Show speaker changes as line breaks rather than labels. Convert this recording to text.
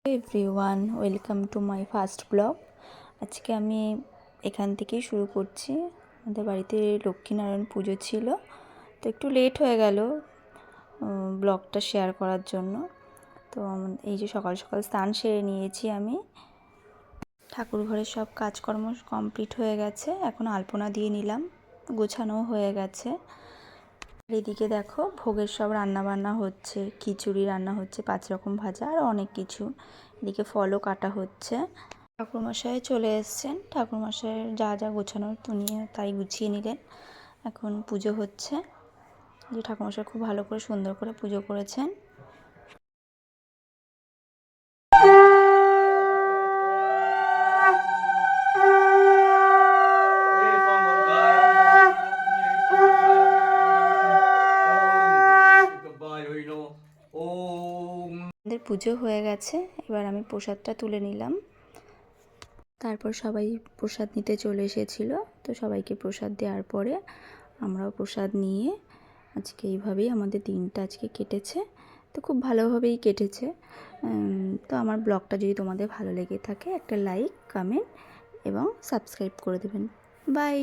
Everyone, welcome to my first blog. আজকে আমি এখান থেকেই শুরু করছি। আমাদের বাড়িতে লক্ষ্মীনারায়ণ পুজো ছিল, তো একটু লেট হয়ে গেল ব্লগটা শেয়ার করার জন্য। তো এই যে সকাল সকাল স্নান সেরে নিয়েছি আমি। ঠাকুর ঘরের সব কাজকর্ম কমপ্লিট হয়ে গেছে, এখন আলপনা দিয়ে নিলাম, গোছানো হয়ে গেছে। এদিকে দেখো ভোগের সব রান্না বান্না হচ্ছে, খিচুড়ি রান্না হচ্ছে, 5 রকম ভাজা আর অনেক কিছু। এদিকে ফলও কাটা হচ্ছে। ঠাকুরমশাই চলে এসছেন, ঠাকুরমশাইয়ের যা যা গোছানোর নিয়ে তাই গুছিয়ে নিলেন। এখন পুজো হচ্ছে, যে ঠাকুরমশাই খুব ভালো করে সুন্দর করে পুজো করেছেন। আমাদের পুজো হয়ে গেছে, এবার আমি প্রসাদটা তুলে নিলাম। তারপর সবাই প্রসাদ নিতে চলে এসেছিল, তো সবাইকে প্রসাদ দেওয়ার পরে আমরাও প্রসাদ নিয়ে আজকে এইভাবেই আমাদের দিনটা আজকে কেটেছে। তো খুব ভালোভাবেই কেটেছে। তো আমার ব্লগটা যদি তোমাদের ভালো লেগে থাকে একটা লাইক, কমেন্ট এবং সাবস্ক্রাইব করে দেবেন। বাই।